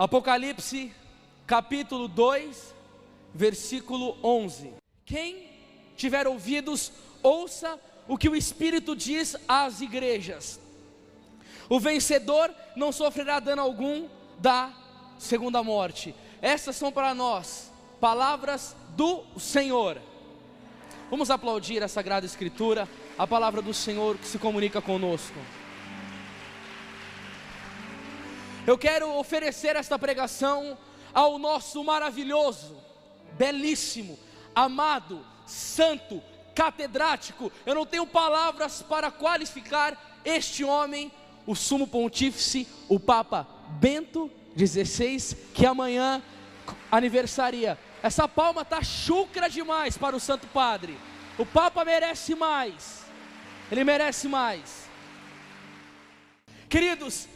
Apocalipse, capítulo 2, versículo 11. Quem tiver ouvidos, ouça o que o Espírito diz às igrejas. O vencedor não sofrerá dano algum da segunda morte. Essas são para nós palavras do Senhor. Vamos aplaudir a Sagrada Escritura, a palavra do Senhor que se comunica conosco. Eu quero oferecer esta pregação ao nosso maravilhoso, belíssimo, amado, santo, catedrático. Eu não tenho palavras para qualificar este homem, o sumo pontífice, o Papa Bento XVI, que amanhã aniversaria. Essa palma está chucra demais para o Santo Padre. O Papa merece mais, ele merece mais. Queridos,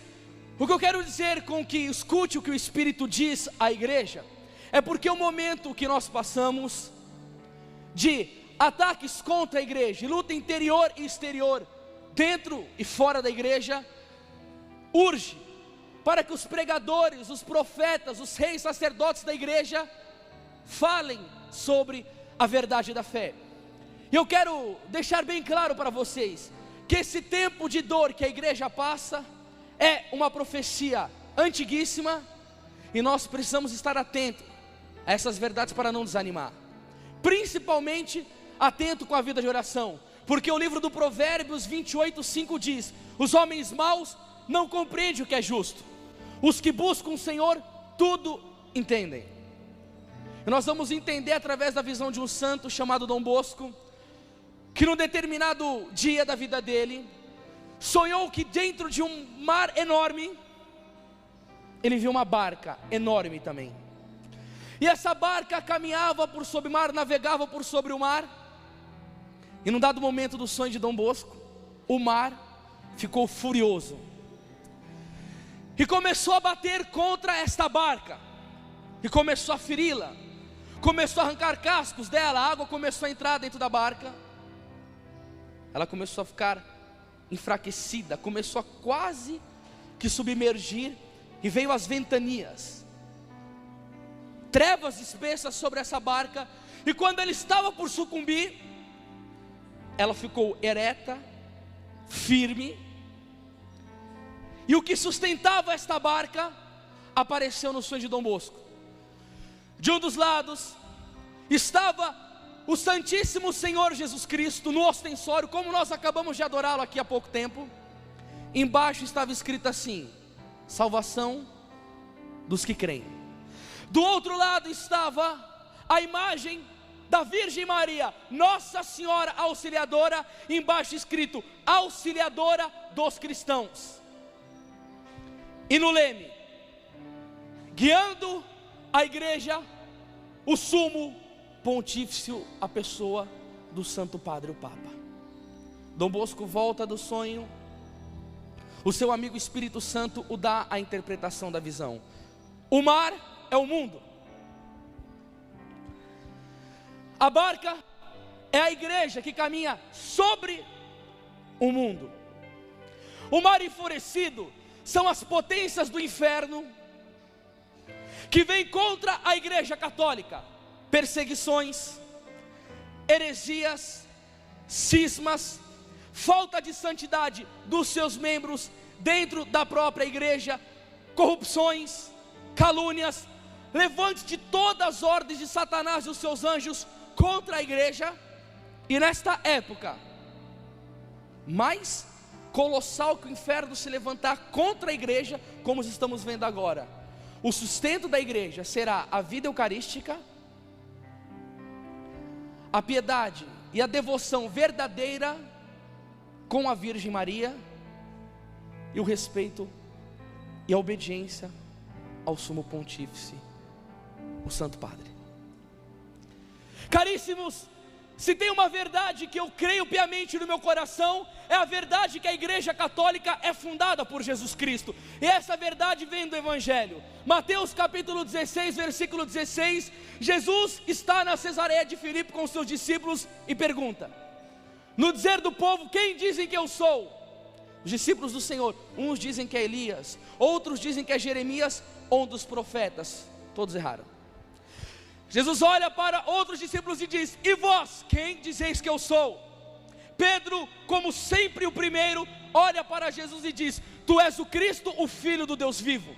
o que eu quero dizer com que escute o que o Espírito diz à igreja, é porque o momento que nós passamos de ataques contra a igreja, luta interior e exterior, dentro e fora da igreja, urge para que os pregadores, os profetas, os reis sacerdotes da igreja falem sobre a verdade da fé. E eu quero deixar bem claro para vocês que esse tempo de dor que a igreja passa é uma profecia antiguíssima, e nós precisamos estar atentos a essas verdades para não desanimar, principalmente atento com a vida de oração, porque o livro do Provérbios 28:5 diz: os homens maus não compreendem o que é justo, os que buscam o Senhor tudo entendem. E nós vamos entender através da visão de um santo chamado Dom Bosco, que num determinado dia da vida dele, sonhou que dentro de um mar enorme, ele viu uma barca enorme também, e essa barca caminhava por sobre o mar, navegava por sobre o mar, e num dado momento do sonho de Dom Bosco, o mar ficou furioso, e começou a bater contra esta barca, e começou a feri-la, começou a arrancar cascos dela, a água começou a entrar dentro da barca, ela começou a ficar enfraquecida, começou a quase que submergir, e veio as ventanias, trevas espessas sobre essa barca, e quando ela estava por sucumbir, ela ficou ereta, firme, e o que sustentava esta barca apareceu no sonho de Dom Bosco. De um dos lados estava o Santíssimo Senhor Jesus Cristo no ostensório, como nós acabamos de adorá-lo aqui há pouco tempo. Embaixo estava escrito assim: salvação dos que creem. Do outro lado estava a imagem da Virgem Maria, Nossa Senhora Auxiliadora, embaixo escrito: auxiliadora dos cristãos. E no leme, guiando a igreja, o sumo pontífice, a pessoa do Santo Padre, o Papa. Dom Bosco volta do sonho, o seu amigo Espírito Santo o dá a interpretação da visão. O mar é o mundo, a barca é a igreja que caminha sobre o mundo. O mar enfurecido são as potências do inferno que vêm contra a igreja católica. Perseguições, heresias, cismas, falta de santidade dos seus membros dentro da própria igreja, corrupções, calúnias, levantes de todas as ordens de Satanás e os seus anjos contra a igreja. E nesta época mais colossal que o inferno se levantar contra a igreja, como estamos vendo agora, o sustento da igreja será a vida eucarística, a piedade e a devoção verdadeira com a Virgem Maria, e o respeito e a obediência ao sumo pontífice, o Santo Padre. Caríssimos, se tem uma verdade que eu creio piamente no meu coração, é a verdade que a igreja católica é fundada por Jesus Cristo, e essa verdade vem do Evangelho. Mateus capítulo 16, versículo 16, Jesus está na Cesareia de Filipe com os seus discípulos e pergunta: no dizer do povo, quem dizem que eu sou? Os discípulos do Senhor, uns dizem que é Elias, outros dizem que é Jeremias, ou um dos profetas. Todos erraram. Jesus olha para outros discípulos e diz: e vós, quem dizeis que eu sou? Pedro, como sempre o primeiro, olha para Jesus e diz: tu és o Cristo, o Filho do Deus vivo.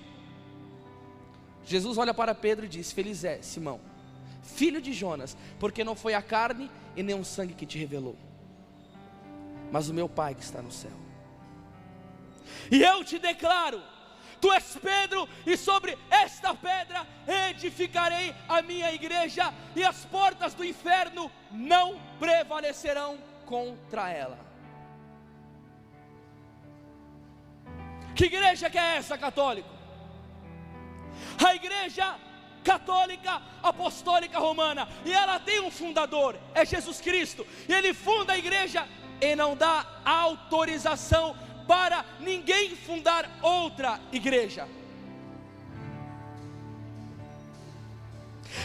Jesus olha para Pedro e diz: feliz é Simão, filho de Jonas, porque não foi a carne e nem o sangue que te revelou, mas o meu Pai que está no céu. E eu te declaro: tu és Pedro, e sobre esta pedra edificarei a minha igreja, e as portas do inferno não prevalecerão contra ela. Que igreja que é essa, católico? A igreja católica apostólica romana, e ela tem um fundador, é Jesus Cristo, e ele funda a igreja e não dá autorização para ninguém fundar outra igreja.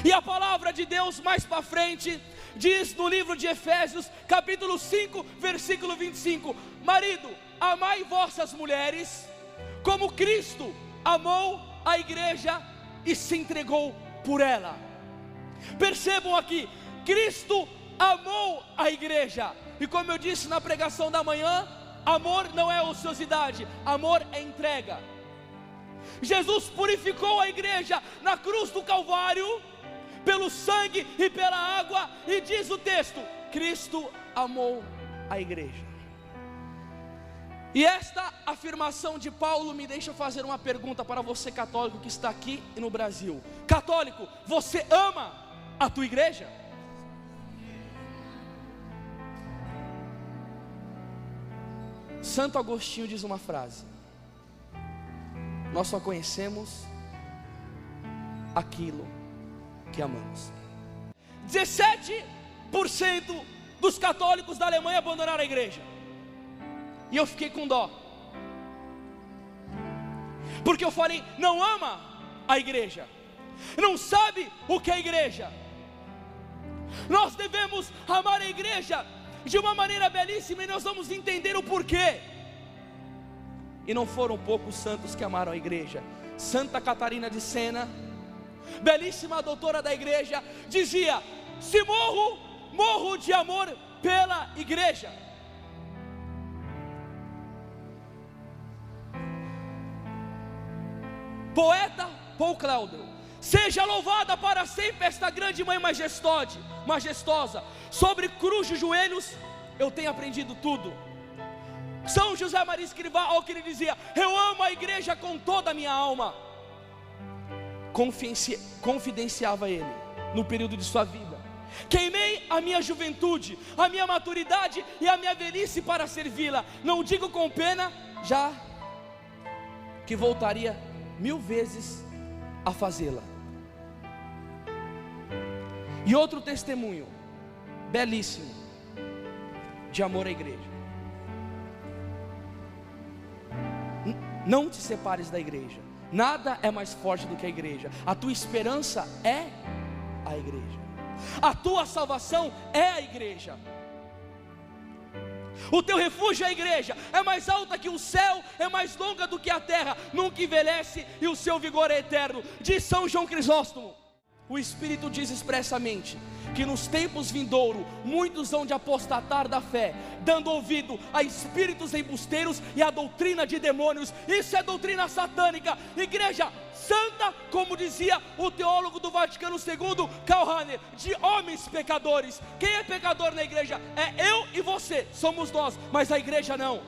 E a palavra de Deus mais para frente diz no livro de Efésios, capítulo 5, versículo 25: marido, amai vossas mulheres, como Cristo amou a igreja e se entregou por ela. Percebam aqui, Cristo amou a igreja, e como eu disse na pregação da manhã, amor não é ociosidade, amor é entrega. Jesus purificou a igreja na cruz do Calvário, pelo sangue e pela água, e diz o texto: Cristo amou a igreja. E esta afirmação de Paulo me deixa fazer uma pergunta para você, católico, que está aqui no Brasil. Católico, você ama a tua igreja? Santo Agostinho diz uma frase: nós só conhecemos aquilo que amamos. 17% dos católicos da Alemanha abandonaram a igreja. E eu fiquei com dó, porque eu falei: não ama a igreja, não sabe o que é a igreja. Nós devemos amar a igreja de uma maneira belíssima, e nós vamos entender o porquê. E não foram poucos santos que amaram a igreja. Santa Catarina de Sena, belíssima doutora da igreja, dizia: se morro, morro de amor pela igreja. Poeta Paul Claudel: seja louvada para sempre esta grande mãe majestosa, sobre cruz de joelhos eu tenho aprendido tudo. São José Maria Escrivá, ao que ele dizia: eu amo a igreja com toda a minha alma. Confidenciava ele no período de sua vida: queimei a minha juventude, a minha maturidade e a minha velhice para servi-la. Não digo com pena, já que voltaria 1000 vezes a fazê-la. E outro testemunho belíssimo de amor à igreja: não te separes da igreja. Nada é mais forte do que a igreja. A tua esperança é a igreja, a tua salvação é a igreja, o teu refúgio é a igreja. É mais alta que o céu, é mais longa do que a terra, nunca envelhece e o seu vigor é eterno. Diz São João Crisóstomo: o Espírito diz expressamente que nos tempos vindouros muitos hão de apostatar da fé, dando ouvido a espíritos embusteiros e a doutrina de demônios. Isso é doutrina satânica. Igreja santa, como dizia o teólogo do Vaticano II, Karl Rahner, de homens pecadores. Quem é pecador na igreja? É eu e você, somos nós, mas a igreja não.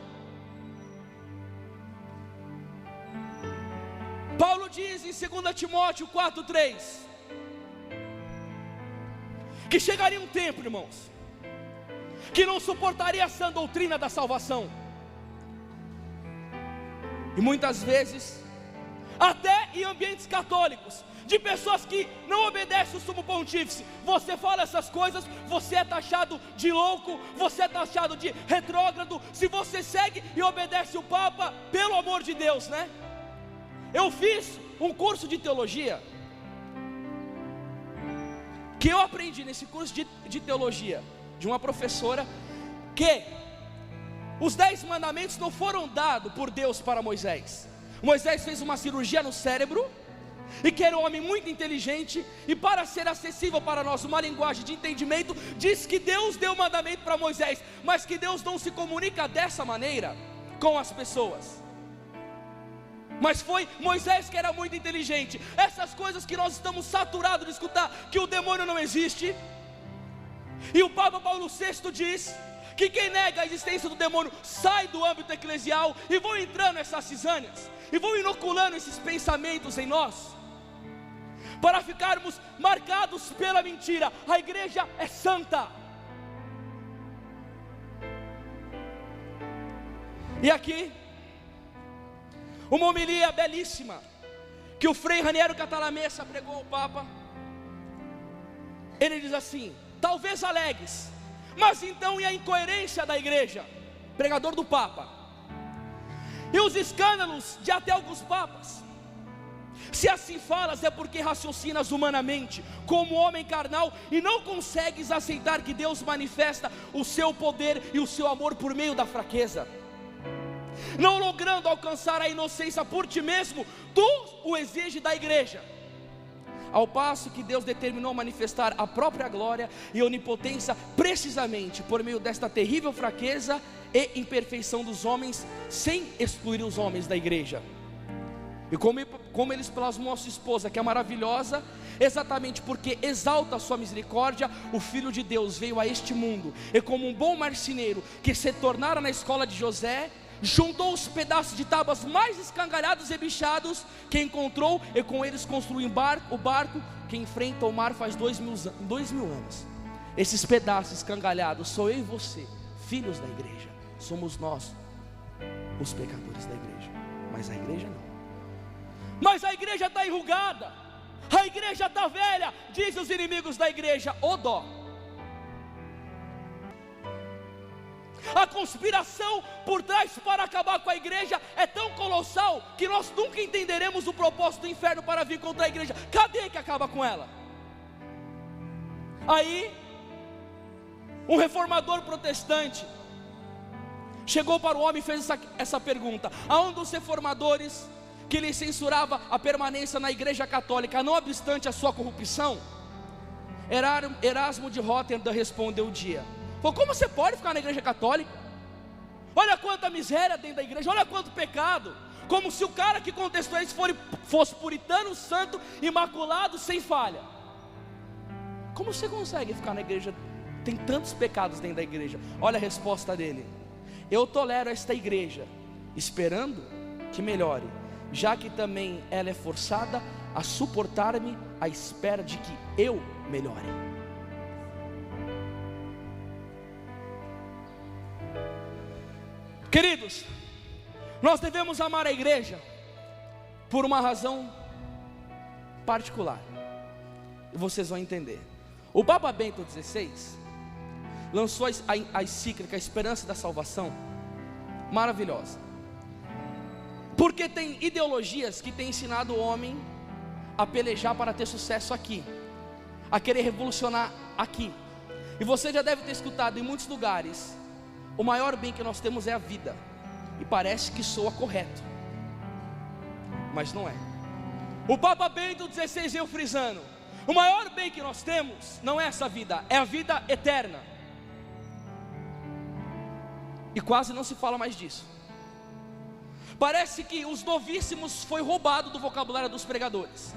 Paulo diz em 2 Timóteo 4:3 que chegaria um tempo, irmãos, que não suportaria essa doutrina da salvação. E muitas vezes, até em ambientes católicos, de pessoas que não obedecem o sumo pontífice, você fala essas coisas, você é taxado de louco, você é taxado de retrógrado, se você segue e obedece o Papa, pelo amor de Deus, né? Eu fiz um curso de teologia, que eu aprendi nesse curso de teologia, de uma professora, que os 10 mandamentos não foram dados por Deus para Moisés. Moisés fez uma cirurgia no cérebro, e que era um homem muito inteligente, e para ser acessível para nós, uma linguagem de entendimento, diz que Deus deu o mandamento para Moisés, mas que Deus não se comunica dessa maneira com as pessoas. Mas foi Moisés que era muito inteligente. Essas coisas que nós estamos saturados de escutar, que o demônio não existe, e o Papa Paulo VI diz que quem nega a existência do demônio sai do âmbito eclesial, e vão entrando essas cisâneas, e vão inoculando esses pensamentos em nós, para ficarmos marcados pela mentira. A igreja é santa. E aqui, uma homilia belíssima, que o Frei Raniero Cantalamessa pregou ao Papa. Ele diz assim: talvez alegues, mas então e a incoerência da igreja? Pregador do Papa. E os escândalos de até alguns papas. Se assim falas, é porque raciocinas humanamente, como homem carnal, e não consegues aceitar que Deus manifesta o seu poder e o seu amor por meio da fraqueza. Não logrando alcançar a inocência por ti mesmo, tu o exige da igreja. Ao passo que Deus determinou manifestar a própria glória e onipotência precisamente por meio desta terrível fraqueza e imperfeição dos homens, sem excluir os homens da igreja. E como eles plasmou a sua esposa, que é maravilhosa, exatamente porque exalta a sua misericórdia, o Filho de Deus veio a este mundo, e como um bom marceneiro que se tornara na escola de José, juntou os pedaços de tábuas mais escangalhados e bichados que encontrou, e com eles construiu o barco que enfrenta o mar faz 2000 anos. Esses pedaços escangalhados sou eu e você, filhos da igreja. Somos nós os pecadores da igreja, mas a igreja não. Mas a igreja está enrugada, a igreja está velha, dizem os inimigos da igreja. Ô dó! A conspiração por trás para acabar com a igreja é tão colossal que nós nunca entenderemos o propósito do inferno para vir contra a igreja. Cadê que acaba com ela? Aí, um reformador protestante chegou para o homem e fez essa pergunta: a um dos reformadores que lhe censurava a permanência na igreja católica, não obstante a sua corrupção, Erasmo de Rotterdam respondeu um dia: falou, como você pode ficar na igreja católica? Olha quanta miséria dentro da igreja, olha quanto pecado. Como se o cara que contestou isso fosse puritano, santo, imaculado, sem falha. Como você consegue ficar na igreja? Tem tantos pecados dentro da igreja. Olha a resposta dele: eu tolero esta igreja, esperando que melhore, já que também ela é forçada a suportar-me à espera de que eu melhore. Queridos, nós devemos amar a igreja por uma razão particular, e vocês vão entender. O Papa Bento XVI lançou a encíclica Esperança da Salvação, maravilhosa, porque tem ideologias que têm ensinado o homem a pelejar para ter sucesso aqui, a querer revolucionar aqui. E você já deve ter escutado em muitos lugares: o maior bem que nós temos é a vida. E parece que soa correto, mas não é. O Papa Bento XVI veio frisando: o maior bem que nós temos não é essa vida, é a vida eterna. E quase não se fala mais disso. Parece que os novíssimos foi roubado do vocabulário dos pregadores.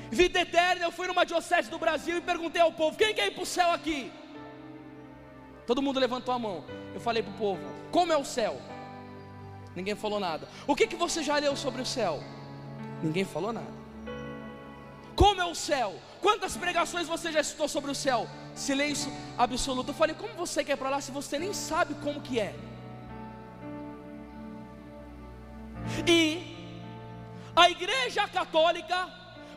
Vida eterna, eu fui numa diocese do Brasil e perguntei ao povo: quem quer ir para o céu aqui? Todo mundo levantou a mão. Eu falei para o povo: como é o céu? Ninguém falou nada. O que você já leu sobre o céu? Ninguém falou nada. Como é o céu? Quantas pregações você já citou sobre o céu? Silêncio absoluto. Eu falei: como você quer ir para lá se você nem sabe como que é? E a igreja católica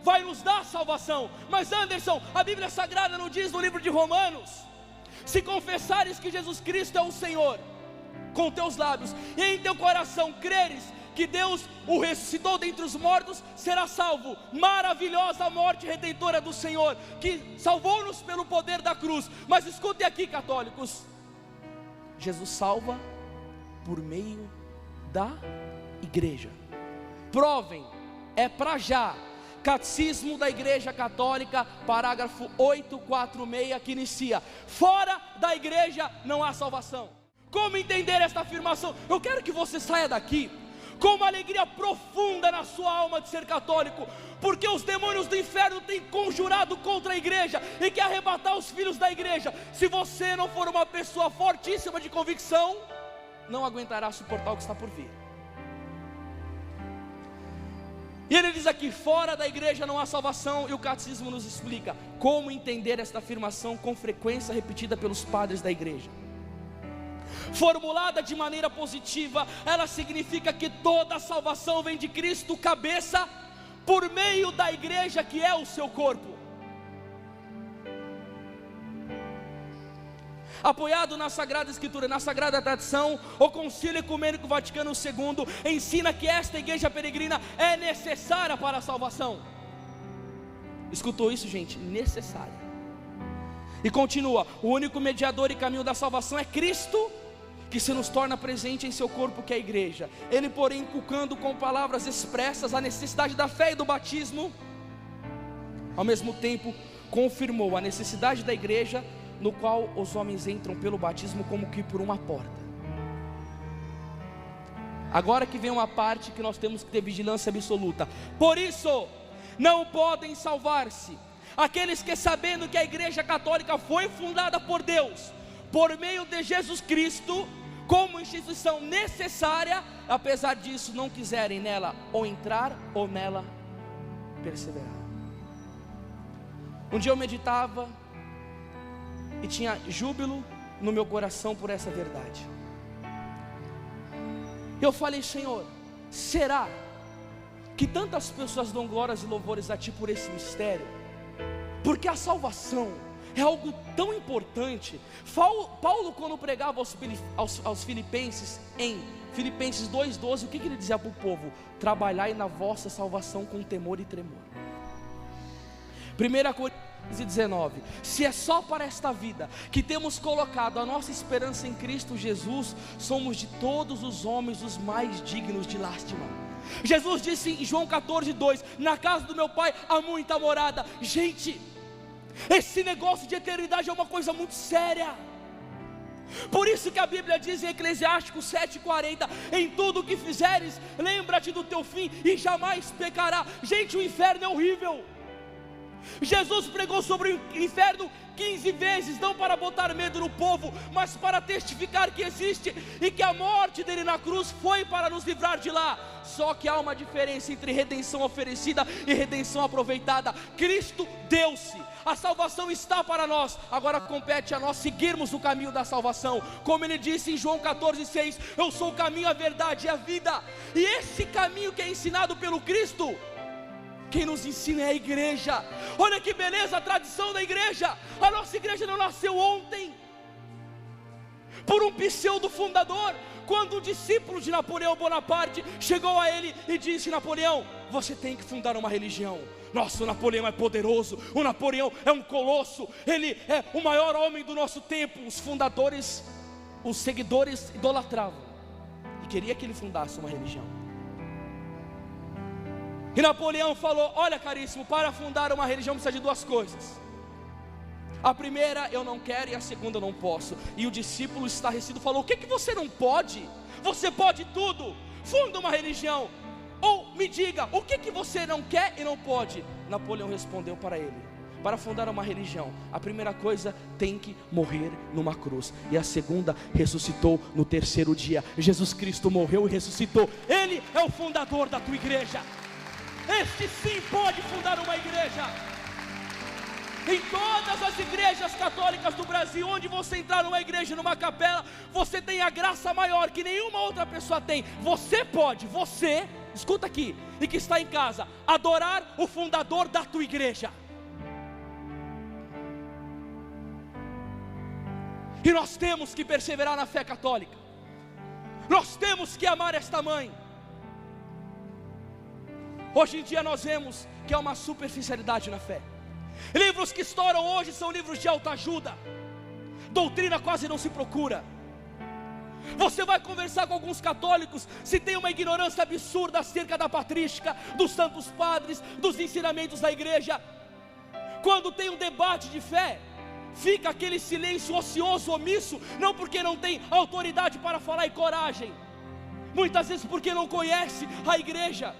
vai nos dar salvação. Mas Anderson, a Bíblia Sagrada não diz no livro de Romanos: se confessares que Jesus Cristo é o Senhor com teus lábios, e em teu coração creres que Deus o ressuscitou dentre os mortos, será salvo. Maravilhosa morte redentora do Senhor, que salvou-nos pelo poder da cruz. Mas escutem aqui, católicos: Jesus salva por meio da igreja. Provem, é para já. Catecismo da Igreja Católica, parágrafo 846, que inicia: fora da igreja não há salvação. Como entender esta afirmação? Eu quero que você saia daqui com uma alegria profunda na sua alma de ser católico, porque os demônios do inferno têm conjurado contra a igreja e quer arrebatar os filhos da igreja. Se você não for uma pessoa fortíssima de convicção, não aguentará suportar o que está por vir. E ele diz aqui: fora da igreja não há salvação. E o catecismo nos explica como entender esta afirmação com frequência repetida pelos padres da igreja. Formulada de maneira positiva, ela significa que toda a salvação vem de Cristo, cabeça, por meio da igreja, que é o seu corpo. Apoiado na Sagrada Escritura, na Sagrada Tradição, o Concílio Ecumênico Vaticano II ensina que esta igreja peregrina é necessária para a salvação. Escutou isso, gente? Necessária. E continua: o único mediador e caminho da salvação é Cristo, que se nos torna presente em seu corpo, que é a igreja. Ele, porém, inculcando com palavras expressas a necessidade da fé e do batismo, ao mesmo tempo confirmou a necessidade da igreja, no qual os homens entram pelo batismo como que por uma porta. Agora que vem uma parte que nós temos que ter vigilância absoluta. Por isso, não podem salvar-se aqueles que, sabendo que a igreja católica foi fundada por Deus, por meio de Jesus Cristo, como instituição necessária, apesar disso não quiserem nela ou entrar ou nela perseverar. Um dia eu meditava e tinha júbilo no meu coração por essa verdade. Eu falei: Senhor, será que tantas pessoas dão glórias e louvores a Ti por esse mistério? Porque a salvação é algo tão importante. Paulo, quando pregava aos filipenses, em Filipenses 2,12, o que ele dizia para o povo? Trabalhai na vossa salvação com temor e tremor. 1 Coríntios 19: se é só para esta vida que temos colocado a nossa esperança em Cristo Jesus, somos de todos os homens os mais dignos de lástima. Jesus disse em João 14,2: na casa do meu pai há muita morada. Gente, esse negócio de eternidade é uma coisa muito séria. Por isso que a Bíblia diz em Eclesiástico 7,40: em tudo o que fizeres, lembra-te do teu fim e jamais pecará. Gente, o inferno é horrível. Jesus pregou sobre o inferno 15 vezes, não para botar medo no povo, mas para testificar que existe e que a morte dele na cruz foi para nos livrar de lá. Só que há uma diferença entre redenção oferecida e redenção aproveitada. Cristo deu-se, a salvação está para nós, agora compete a nós seguirmos o caminho da salvação. Como ele disse em João 14,6: eu sou o caminho, a verdade e a vida. E esse caminho que é ensinado pelo Cristo, quem nos ensina é a igreja. Olha que beleza a tradição da igreja. A nossa igreja não nasceu ontem por um pseudo fundador. Quando um discípulo de Napoleão Bonaparte chegou a ele e disse: Napoleão, você tem que fundar uma religião. Nossa, o Napoleão é poderoso, o Napoleão é um colosso, ele é o maior homem do nosso tempo. Os fundadores, os seguidores idolatravam e queria que ele fundasse uma religião. E Napoleão falou: olha, caríssimo, para fundar uma religião precisa de duas coisas. A primeira eu não quero e a segunda eu não posso. E o discípulo estarrecido falou: o que você não pode? Você pode tudo, funda uma religião. Ou me diga, o que você não quer e não pode? Napoleão respondeu para ele: para fundar uma religião, a primeira coisa tem que morrer numa cruz, e a segunda, ressuscitou no terceiro dia. Jesus Cristo morreu e ressuscitou. Ele é o fundador da tua igreja. Este sim pode fundar uma igreja. Em todas as igrejas católicas do Brasil, onde você entrar numa igreja, numa capela, você tem a graça maior que nenhuma outra pessoa tem. Você pode, você, escuta aqui, e que está em casa, adorar o fundador da tua igreja. E nós temos que perseverar na fé católica. Nós temos que amar esta mãe. Hoje em dia nós vemos que há uma superficialidade na fé. Livros que estouram hoje são livros de autoajuda. Doutrina quase não se procura. Você vai conversar com alguns católicos, se tem uma ignorância absurda acerca da patrística, dos santos padres, dos ensinamentos da igreja. Quando tem um debate de fé, fica aquele silêncio ocioso, omisso, não porque não tem autoridade para falar e coragem, muitas vezes porque não conhece a igreja.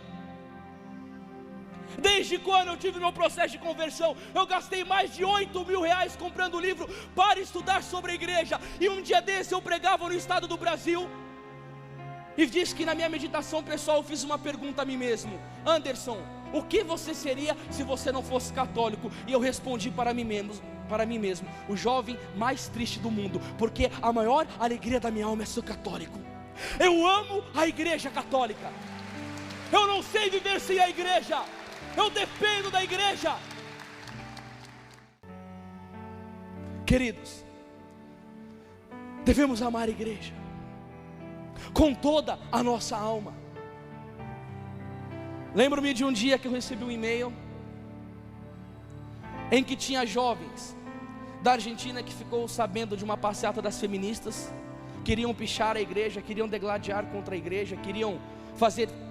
Desde quando eu tive meu processo de conversão, eu gastei mais de 8 mil reais comprando livro para estudar sobre a igreja. E um dia desse eu pregava no estado do Brasil, e disse que na minha meditação pessoal eu fiz uma pergunta a mim mesmo: Anderson, o que você seria se você não fosse católico? E eu respondi para mim mesmo, o jovem mais triste do mundo, porque a maior alegria da minha alma é ser católico. Eu amo a igreja católica, eu não sei viver sem a igreja, eu dependo da igreja. Queridos, devemos amar a igreja com toda a nossa alma. Lembro-me de um dia que eu recebi um e-mail em que tinha jovens da Argentina que ficou sabendo de uma passeata das feministas, queriam pichar a igreja, queriam degladiar contra a igreja, queriam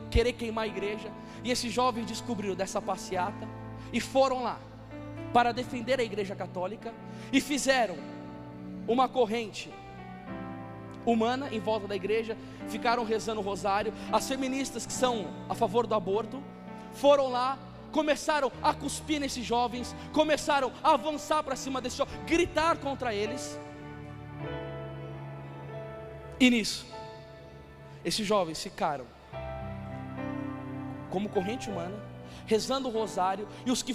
querer queimar a igreja. E esses jovens descobriram dessa passeata e foram lá para defender a igreja católica, e fizeram uma corrente humana em volta da igreja, ficaram rezando o rosário. As feministas, que são a favor do aborto, foram lá, começaram a cuspir nesses jovens, começaram a avançar para cima desses jovens, gritar contra eles. E nisso, esses jovens ficaram como corrente humana, rezando o rosário, e os que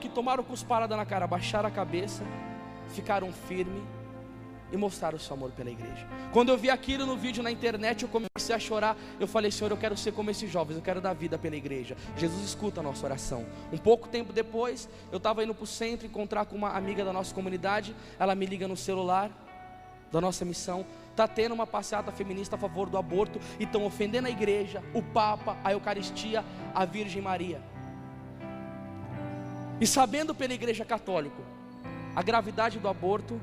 tomaram cusparada na cara, baixaram a cabeça, ficaram firmes e mostraram o seu amor pela igreja. Quando eu vi aquilo no vídeo na internet, eu comecei a chorar. Eu falei: Senhor, eu quero ser como esses jovens, eu quero dar vida pela igreja. Jesus escuta a nossa oração. Um pouco tempo depois, eu estava indo para o centro encontrar com uma amiga da nossa comunidade. Ela me liga no celular da nossa missão: está tendo uma passeata feminista a favor do aborto, e estão ofendendo a igreja, o Papa, a Eucaristia, a Virgem Maria. E sabendo pela igreja católica a gravidade do aborto,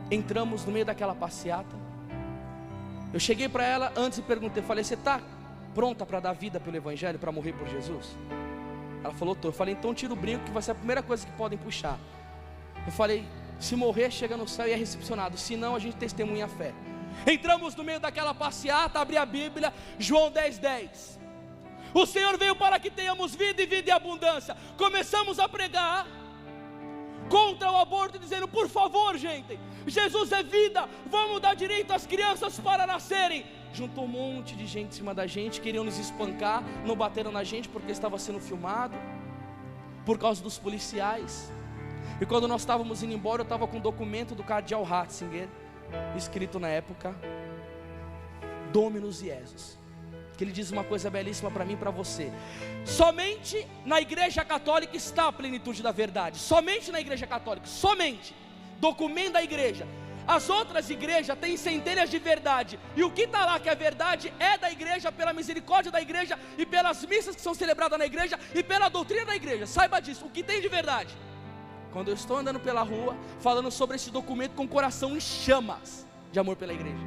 entramos no meio daquela passeata. Eu cheguei para ela antes e perguntei, falei: você está pronta para dar vida pelo evangelho, para morrer por Jesus? Ela falou: estou. Eu falei: então tira o brinco, que vai ser a primeira coisa que podem puxar. Eu falei: se morrer, chega no céu e é recepcionado, se não, a gente testemunha a fé. Entramos no meio daquela passeata, abri a Bíblia, João 10:10. O Senhor veio para que tenhamos vida e vida em abundância. Começamos a pregar contra o aborto, dizendo: por favor, gente, Jesus é vida, vamos dar direito às crianças para nascerem. Juntou um monte de gente em cima da gente, queriam nos espancar, não bateram na gente porque estava sendo filmado, por causa dos policiais. E quando nós estávamos indo embora, eu estava com um documento do cardeal Ratzinger, escrito na época, Dominus Iesus, que ele diz uma coisa belíssima para mim e para você: somente na igreja católica está a plenitude da verdade. Somente na igreja católica, somente, documento da igreja. As outras igrejas têm centelhas de verdade, e o que está lá que é verdade é da igreja, pela misericórdia da igreja, e pelas missas que são celebradas na igreja, e pela doutrina da igreja. Saiba disso, o que tem de verdade. Quando eu estou andando pela rua, falando sobre esse documento com o coração em chamas de amor pela igreja,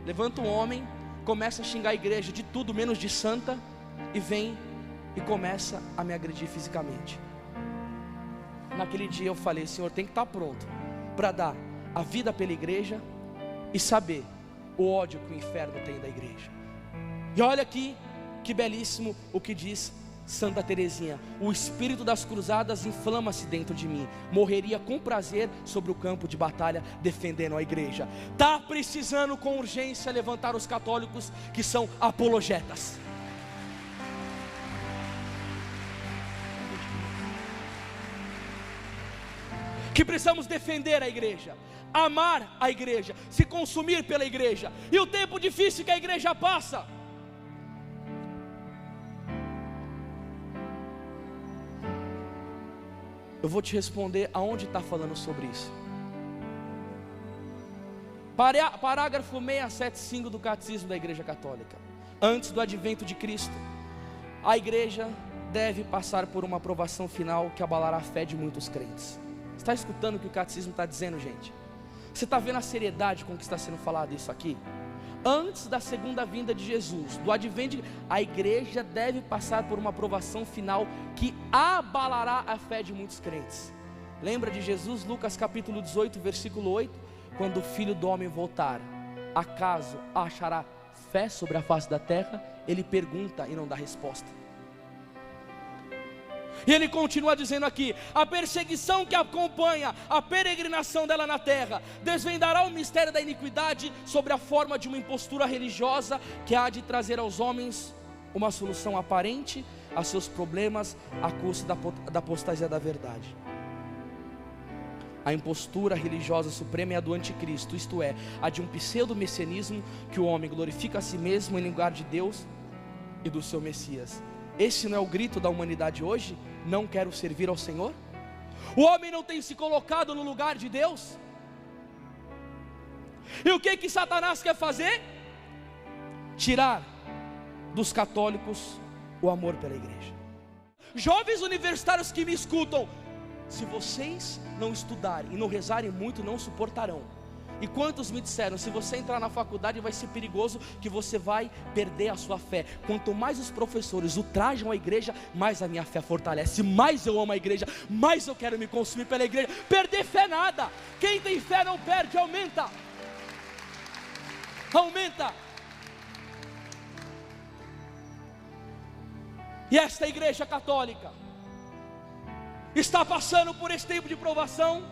levanta um homem, começa a xingar a igreja de tudo menos de santa, e vem e começa a me agredir fisicamente. Naquele dia eu falei: Senhor, tem que estar pronto para dar a vida pela igreja e saber o ódio que o inferno tem da igreja. E olha aqui que belíssimo o que diz Santa Teresinha: o espírito das cruzadas inflama-se dentro de mim, morreria com prazer sobre o campo de batalha defendendo a igreja. Está precisando com urgência levantar os católicos que são apologetas. Que precisamos defender a igreja, amar a igreja, se consumir pela igreja. E o tempo difícil que a igreja passa, eu vou te responder aonde está falando sobre isso. Parágrafo 675 do Catecismo da Igreja Católica: antes do advento de Cristo, a igreja deve passar por uma provação final que abalará a fé de muitos crentes. Está escutando o que o Catecismo está dizendo, gente? Você está vendo a seriedade com que está sendo falado isso aqui? antes da segunda vinda de Jesus, do advento, a igreja deve passar por uma provação final que abalará a fé de muitos crentes. Lembra de Jesus, Lucas capítulo 18, versículo 8? Quando o Filho do Homem voltar, acaso achará fé sobre a face da terra? Ele pergunta e não dá resposta. E ele continua dizendo aqui: a perseguição que acompanha a peregrinação dela na terra desvendará o mistério da iniquidade sobre a forma de uma impostura religiosa que há de trazer aos homens uma solução aparente a seus problemas à custa da apostasia da verdade. A impostura religiosa suprema é a do anticristo, isto é, a de um pseudo-messianismo que o homem glorifica a si mesmo em lugar de Deus e do seu Messias. Esse não é o grito da humanidade hoje? Não quero servir ao Senhor? O homem não tem se colocado no lugar de Deus? E o que Satanás quer fazer? Tirar dos católicos o amor pela igreja. Jovens universitários que me escutam, se vocês não estudarem e não rezarem muito, não suportarão. E quantos me disseram: se você entrar na faculdade vai ser perigoso, que você vai perder a sua fé. Quanto mais os professores ultrajam a igreja, mais a minha fé fortalece, mais eu amo a igreja, mais eu quero me consumir pela igreja. Perder fé nada, quem tem fé não perde, aumenta. Aumenta. E esta igreja católica está passando por esse tempo de provação,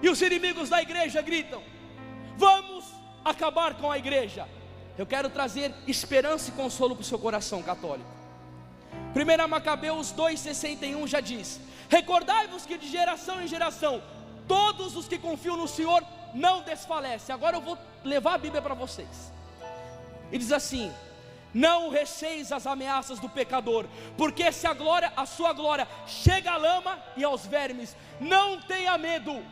e os inimigos da igreja gritam: vamos acabar com a igreja. Eu quero trazer esperança e consolo para o seu coração católico. 1 Macabeus 2,61 já diz: recordai-vos que de geração em geração todos os que confiam no Senhor não desfalecem. Agora eu vou levar a Bíblia para vocês. E diz assim: não receis as ameaças do pecador, porque se a sua glória chega à lama e aos vermes, não tenha medo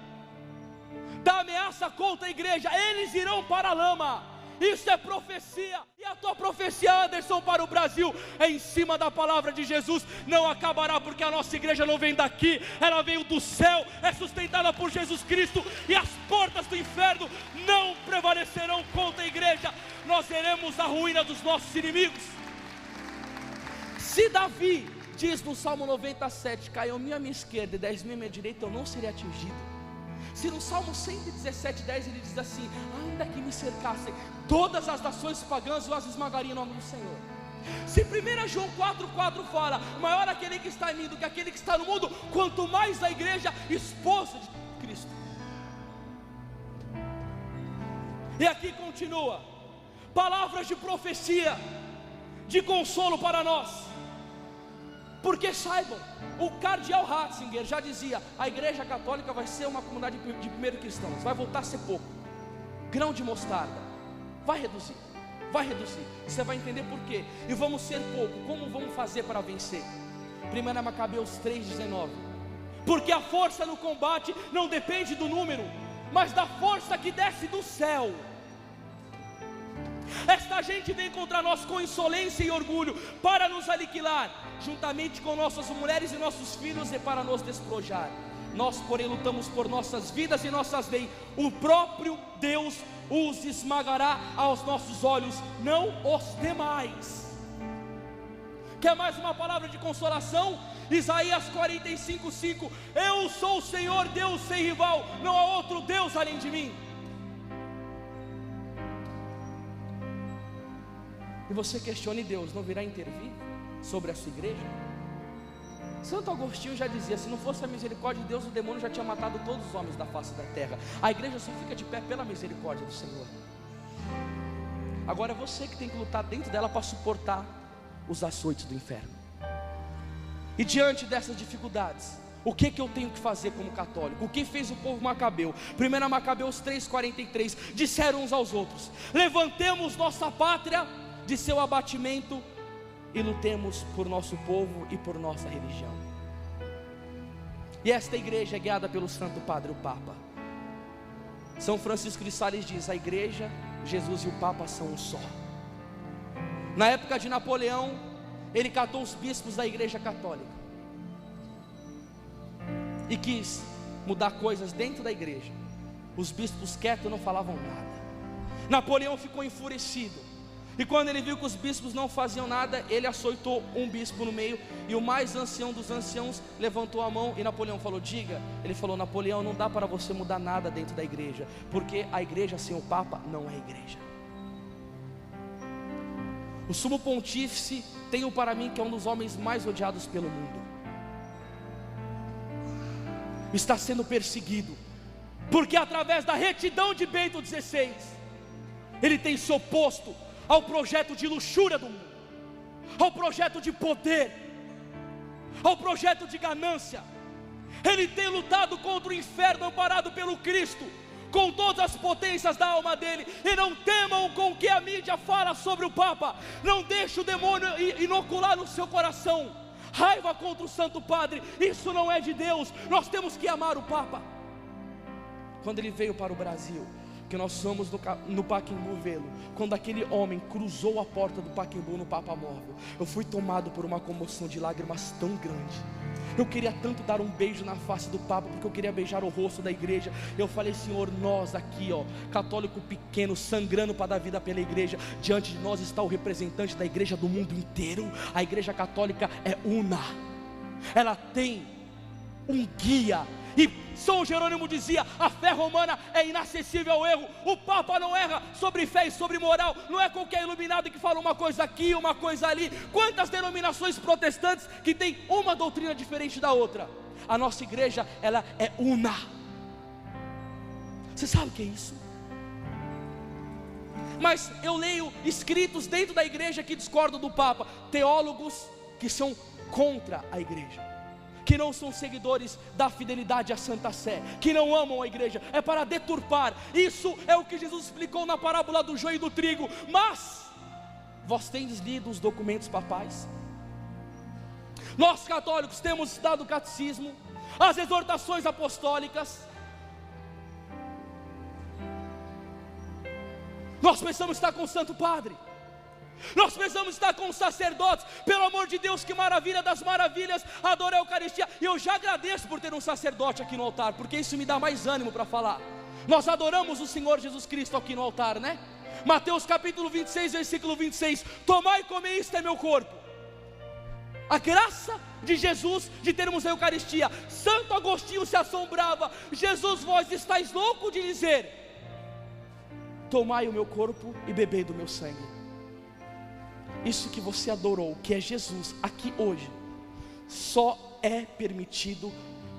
da ameaça contra a igreja, eles irão para a lama. Isso é profecia. E a tua profecia, Anderson, para o Brasil é em cima da palavra de Jesus. Não acabará, porque a nossa igreja não vem daqui, ela veio do céu, é sustentada por Jesus Cristo, e as portas do inferno não prevalecerão contra a igreja. Nós veremos a ruína dos nossos inimigos. Se Davi diz no Salmo 97: caiam mil à minha esquerda e 10 mil à minha direita, eu não serei atingido. Se no Salmo 117:10 ele diz assim: ainda que me cercassem todas as nações pagãs, eu as esmagaria em nome do Senhor. Se 1 João 4,4 fala: maior aquele que está em mim do que aquele que está no mundo, quanto mais a igreja esposa de Cristo. E aqui continua, palavras de profecia, de consolo para nós. Porque saibam, o cardeal Ratzinger já dizia: a igreja católica vai ser uma comunidade de primeiros cristãos, vai voltar a ser pouco, grão de mostarda, vai reduzir. Você vai entender por quê. E vamos ser pouco, como vamos fazer para vencer? 1 Macabeus 3,19: porque a força no combate não depende do número, mas da força que desce do céu. Esta gente vem contra nós com insolência e orgulho, para nos aniquilar, juntamente com nossas mulheres e nossos filhos, e para nos despojar. Nós, porém, lutamos por nossas vidas e nossas leis. O próprio Deus os esmagará aos nossos olhos, não os demais. Quer mais uma palavra de consolação? Isaías 45:5: eu sou o Senhor, Deus sem rival, não há outro Deus além de mim. E você questione Deus, não virá intervir sobre a sua igreja? Santo Agostinho já dizia: se não fosse a misericórdia de Deus, o demônio já tinha matado todos os homens da face da terra. A igreja só fica de pé pela misericórdia do Senhor. Agora é você que tem que lutar dentro dela para suportar os açoites do inferno. E diante dessas dificuldades, o que eu tenho que fazer como católico? O que fez o povo macabeu? 1 Macabeus 3,43: disseram uns aos outros: levantemos nossa pátria de seu abatimento e lutemos por nosso povo e por nossa religião. E esta igreja é guiada pelo Santo Padre, o Papa. São Francisco de Sales diz: a igreja, Jesus e o Papa são um só. Na época de Napoleão, ele catou os bispos da igreja católica e quis mudar coisas dentro da igreja. Os bispos quietos não falavam nada. Napoleão ficou enfurecido, e quando ele viu que os bispos não faziam nada, ele açoitou um bispo no meio, e o mais ancião dos anciãos levantou a mão, e Napoleão falou: diga. Ele falou: Napoleão, não dá para você mudar nada dentro da igreja, porque a igreja sem o Papa não é igreja. O sumo pontífice, tenho para mim que é um dos homens mais odiados pelo mundo, está sendo perseguido, porque através da retidão de Bento XVI, ele tem se oposto ao projeto de luxúria do mundo, ao projeto de poder, ao projeto de ganância. Ele tem lutado contra o inferno amparado pelo Cristo, com todas as potências da alma dele. E não temam com o que a mídia fala sobre o Papa. Não deixe o demônio inocular no seu coração raiva contra o Santo Padre. Isso não é de Deus. Nós temos que amar o Papa. Quando ele veio para o Brasil, que nós fomos no Pacaembu vê-lo, quando aquele homem cruzou a porta do Pacaembu no Papa Móvel, eu fui tomado por uma comoção de lágrimas tão grande. Eu queria tanto dar um beijo na face do Papa, porque eu queria beijar o rosto da igreja. Eu falei: Senhor, nós aqui, católico pequeno, sangrando para dar vida pela igreja, diante de nós está o representante da igreja do mundo inteiro. A igreja católica é una, ela tem um guia. E São Jerônimo dizia: a fé romana é inacessível ao erro. O Papa não erra sobre fé e sobre moral. Não é qualquer iluminado que fala uma coisa aqui, uma coisa ali. Quantas denominações protestantes que tem uma doutrina diferente da outra? A nossa igreja, ela é una. Você sabe o que é isso? Mas eu leio escritos dentro da igreja que discordam do Papa, teólogos que são contra a igreja, que não são seguidores da fidelidade à Santa Sé, que não amam a igreja, é para deturpar. Isso é o que Jesus explicou na parábola do joio e do trigo. Mas vós tendes lido os documentos papais? Nós católicos temos estudado o catecismo, as exortações apostólicas. Nós precisamos estar com o Santo Padre, nós precisamos estar com os sacerdotes. Pelo amor de Deus, que maravilha das maravilhas adorar a Eucaristia. E eu já agradeço por ter um sacerdote aqui no altar, porque isso me dá mais ânimo para falar. Nós adoramos o Senhor Jesus Cristo aqui no altar, né? Mateus capítulo 26, versículo 26: tomai e comei, isto é meu corpo. A graça de Jesus de termos a Eucaristia. Santo Agostinho se assombrava: Jesus, vós estáis louco de dizer: tomai o meu corpo e bebei do meu sangue. Isso que você adorou, que é Jesus, aqui hoje, só é permitido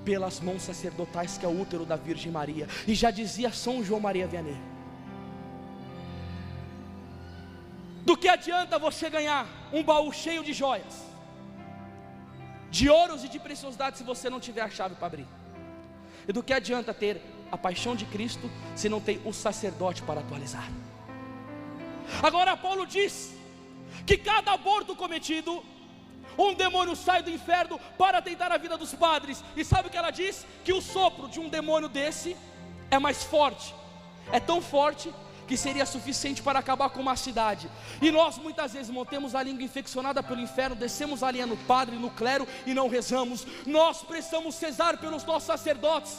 pelas mãos sacerdotais, que é o útero da Virgem Maria. E já dizia São João Maria Vianney: do que adianta você ganhar um baú cheio de joias, de ouros e de preciosidades, se você não tiver a chave para abrir? E do que adianta ter a paixão de Cristo, se não tem o sacerdote para atualizar? Agora Paulo diz que cada aborto cometido, um demônio sai do inferno para tentar a vida dos padres. E sabe o que ela diz? Que o sopro de um demônio desse é mais forte, é tão forte que seria suficiente para acabar com uma cidade. E nós muitas vezes mantemos a língua infeccionada pelo inferno, descemos a linha no padre, no clero e não rezamos. Nós precisamos rezar pelos nossos sacerdotes.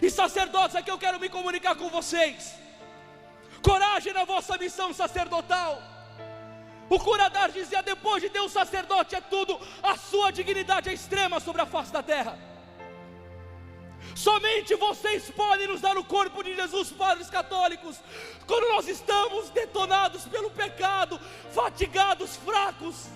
E sacerdotes, aqui eu quero me comunicar com vocês: coragem na vossa missão sacerdotal. O Curadar dizia: depois de Deus, sacerdote é tudo. A sua dignidade é extrema sobre a face da terra. Somente vocês podem nos dar o corpo de Jesus, padres católicos, quando nós estamos detonados pelo pecado, fatigados, fracos.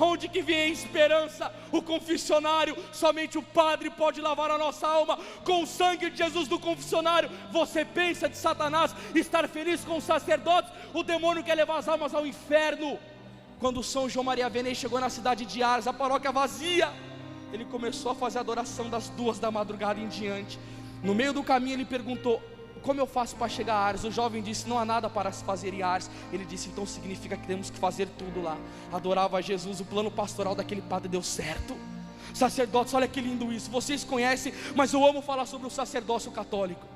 Onde que vem a esperança? O confessionário. Somente o padre pode lavar a nossa alma com o sangue de Jesus do confessionário. Você pensa de Satanás estar feliz com os sacerdotes? O demônio quer levar as almas ao inferno. Quando São João Maria Vianney chegou na cidade de Ars, a paróquia vazia, ele começou a fazer a adoração das 2 da madrugada em diante. No meio do caminho ele perguntou: como eu faço para chegar a Ars? O jovem disse: não há nada para se fazer em Ars. Ele disse: então significa que temos que fazer tudo lá. Adorava a Jesus. O plano pastoral daquele padre deu certo. Sacerdotes, olha que lindo isso. Vocês conhecem, mas eu amo falar sobre o sacerdócio católico.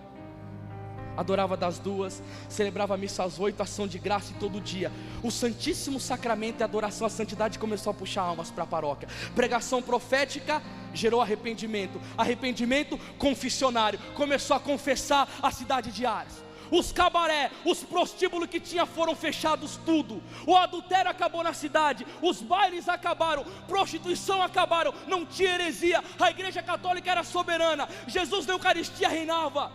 Adorava das 2, celebrava a missa às 8, ação de graça e todo dia. O Santíssimo Sacramento e a adoração à santidade começou a puxar almas para a paróquia. Pregação profética gerou arrependimento. Arrependimento, confessionário. Começou a confessar a cidade de Ars. os cabaré, os prostíbulos que tinha foram fechados tudo, o adultério acabou na cidade, os bailes acabaram, prostituição acabaram, não tinha heresia, a igreja católica era soberana, Jesus na Eucaristia reinava,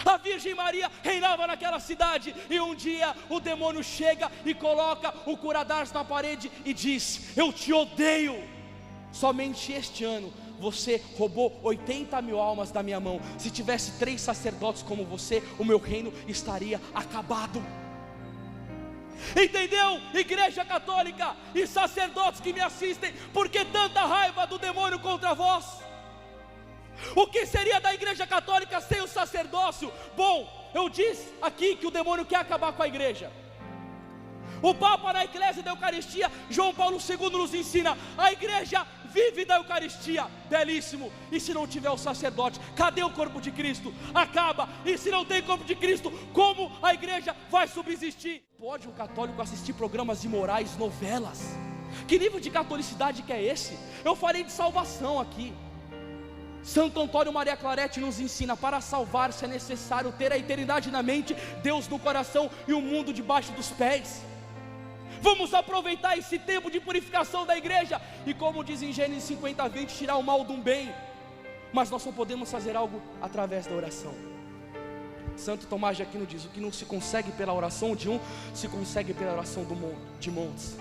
a Virgem Maria reinava naquela cidade. E um dia o demônio chega e coloca o cura-dardos na parede e diz: eu te odeio, somente este ano você roubou 80 mil almas da minha mão. Se tivesse 3 sacerdotes como você, o meu reino estaria acabado. Entendeu, igreja católica e sacerdotes que me assistem, por que tanta raiva do demônio contra vós? O que seria da igreja católica sem o sacerdócio? Bom, eu disse aqui que o demônio quer acabar com a igreja. O Papa na Eclésia da Eucaristia, João Paulo II nos ensina: a igreja vive da Eucaristia, belíssimo. E se não tiver o sacerdote, cadê o corpo de Cristo? Acaba. E se não tem corpo de Cristo, como a igreja vai subsistir? Pode um católico assistir programas imorais, novelas? Que nível de catolicidade que é esse? Eu falei de salvação aqui. Santo Antônio Maria Claret nos ensina: para salvar-se é necessário ter a eternidade na mente, Deus no coração e o mundo debaixo dos pés. Vamos aproveitar esse tempo de purificação da igreja, e como diz em Gênesis 50:20, tirar o mal de um bem. Mas nós só podemos fazer algo através da oração. Santo Tomás de Aquino diz: o que não se consegue pela oração de um, se consegue pela oração de montes.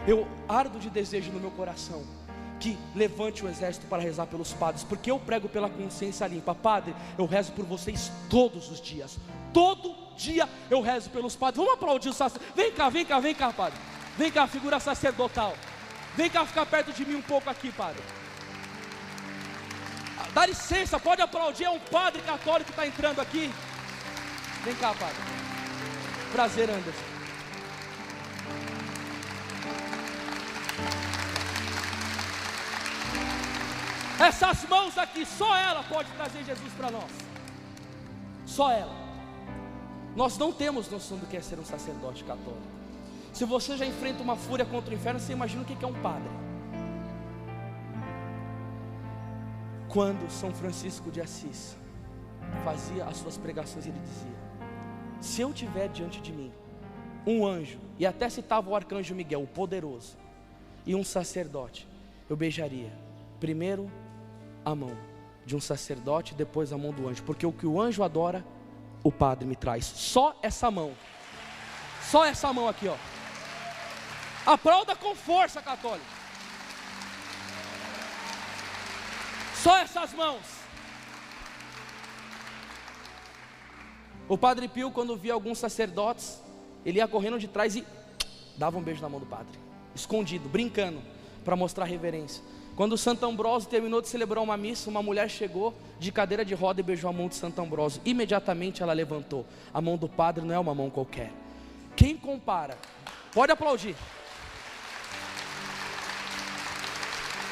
Eu ardo de desejo no meu coração que levante o exército para rezar pelos padres, porque eu prego pela consciência limpa. Padre, eu rezo por vocês todos os dias, todo dia eu rezo pelos padres. Vamos aplaudir o sacerdote. Vem cá, padre. Vem cá, figura sacerdotal. Vem cá ficar perto de mim um pouco aqui, padre. Dá licença, pode aplaudir. É um padre católico que está entrando aqui. Vem cá, padre. Prazer, Anderson. Essas mãos aqui, só ela pode trazer Jesus para nós. Só ela. Nós não temos noção do que é ser um sacerdote católico. Se você já enfrenta uma fúria contra o inferno, você imagina o que é um padre. Quando São Francisco de Assis fazia as suas pregações, ele dizia: se eu tiver diante de mim um anjo, e até citava o arcanjo Miguel, o poderoso, e um sacerdote, eu beijaria primeiro a mão de um sacerdote, depois a mão do anjo, porque o que o anjo adora, o padre me traz. Só essa mão aqui, ó. Aplauda com força, católico. Só essas mãos. O Padre Pio, quando via alguns sacerdotes, ele ia correndo de trás e dava um beijo na mão do padre, escondido, brincando, para mostrar reverência. Quando o Santo Ambrósio terminou de celebrar uma missa, uma mulher chegou de cadeira de roda e beijou a mão de Santo Ambrósio. Imediatamente ela levantou. A mão do padre não é uma mão qualquer. Quem compara? Pode aplaudir.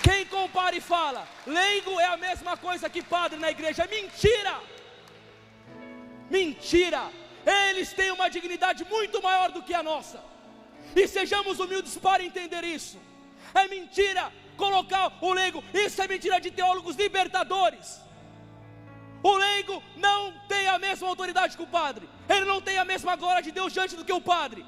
Quem compara e fala: leigo é a mesma coisa que padre na igreja? Mentira! Mentira! Eles têm uma dignidade muito maior do que a nossa. E sejamos humildes para entender isso. É mentira colocar o leigo, isso é mentira de teólogos libertadores. O leigo não tem a mesma autoridade que o padre, ele não tem a mesma glória de Deus diante do que o padre.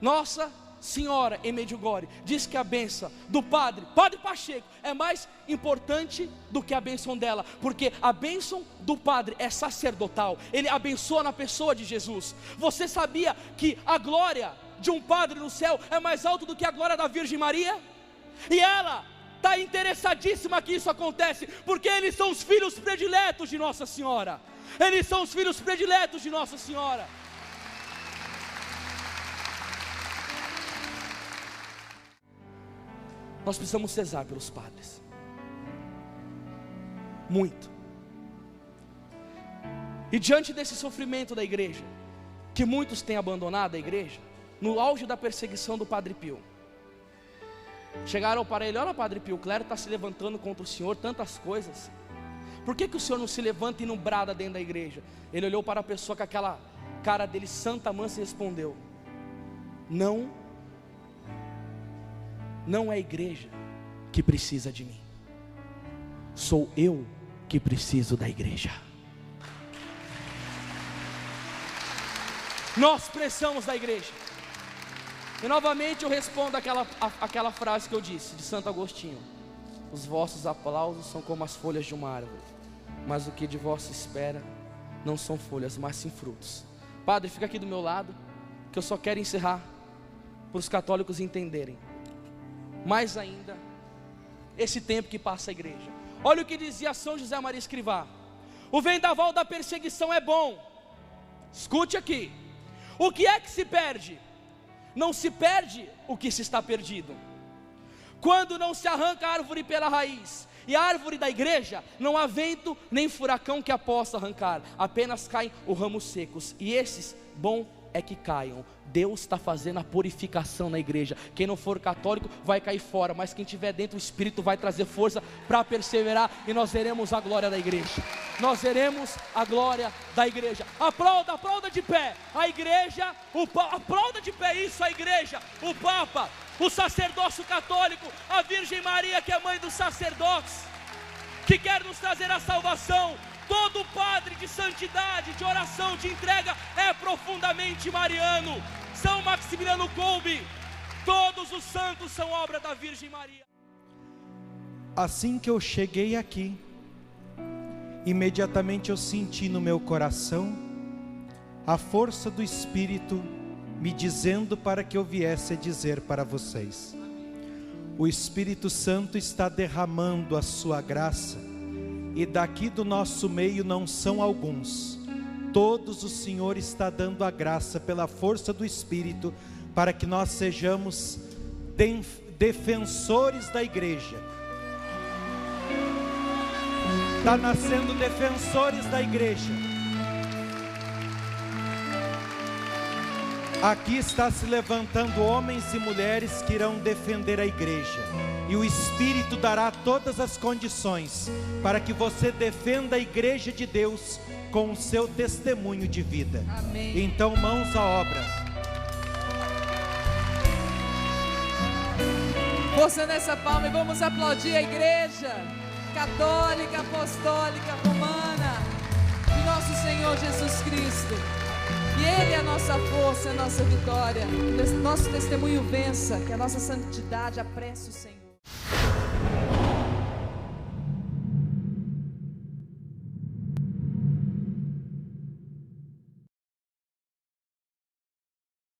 Nossa Senhora em Medjugorje diz que a bênção do Padre Pacheco é mais importante do que a bênção dela, porque a bênção do padre é sacerdotal, ele abençoa na pessoa de Jesus. Você sabia que a glória de um padre no céu é mais alta do que a glória da Virgem Maria? E ela está interessadíssima que isso acontece, porque eles são os filhos prediletos de Nossa Senhora. Eles são os filhos prediletos de Nossa Senhora. Nós precisamos rezar pelos padres. Muito. E diante desse sofrimento da igreja, que muitos têm abandonado a igreja, no auge da perseguição do Padre Pio, chegaram para ele: olha, Padre Pio, o clero está se levantando contra o senhor, tantas coisas, por que o senhor não se levanta e não brada dentro da igreja? Ele olhou para a pessoa com aquela cara dele santa, mansa, e respondeu: não é a igreja que precisa de mim, sou eu que preciso da igreja. Nós precisamos da igreja. E novamente eu respondo aquela frase que eu disse, de Santo Agostinho: os vossos aplausos são como as folhas de uma árvore, mas o que de vós se espera não são folhas, mas sim frutos. Padre, fica aqui do meu lado, que eu só quero encerrar, para os católicos entenderem mais ainda esse tempo que passa a igreja. Olha o que dizia São José Maria Escrivá: o vendaval da perseguição é bom. Escute aqui: o que é que se perde? Não se perde o que se está perdido. Quando não se arranca a árvore pela raiz, e a árvore da igreja, não há vento nem furacão que a possa arrancar, apenas caem os ramos secos, e esses, bom é que caiam. Deus está fazendo a purificação na igreja. Quem não for católico vai cair fora, mas quem estiver dentro, o Espírito vai trazer força para perseverar, e nós veremos a glória da igreja. Nós veremos a glória da igreja. Aplauda de pé. A igreja, aplauda de pé isso, a igreja, o Papa, o sacerdócio católico, a Virgem Maria, que é mãe dos sacerdotes, que quer nos trazer a salvação. Todo padre de santidade, de oração, de entrega é profundamente mariano. São Maximiliano Kolbe, todos os santos são obra da Virgem Maria. Assim que eu cheguei aqui, imediatamente eu senti no meu coração a força do Espírito me dizendo para que eu viesse a dizer para vocês: o Espírito Santo está derramando a sua graça, e daqui do nosso meio não são alguns, todos o Senhor está dando a graça pela força do Espírito, para que nós sejamos defensores da igreja. Está nascendo defensores da igreja. Aqui está se levantando homens e mulheres que irão defender a igreja, e o Espírito dará todas as condições para que você defenda a igreja de Deus com o seu testemunho de vida. Amém. Então, mãos à obra. Força nessa palma e vamos aplaudir a igreja católica, apostólica, romana de nosso Senhor Jesus Cristo. E Ele é a nossa força, a nossa vitória. Nosso testemunho vença, que a nossa santidade apresse o Senhor.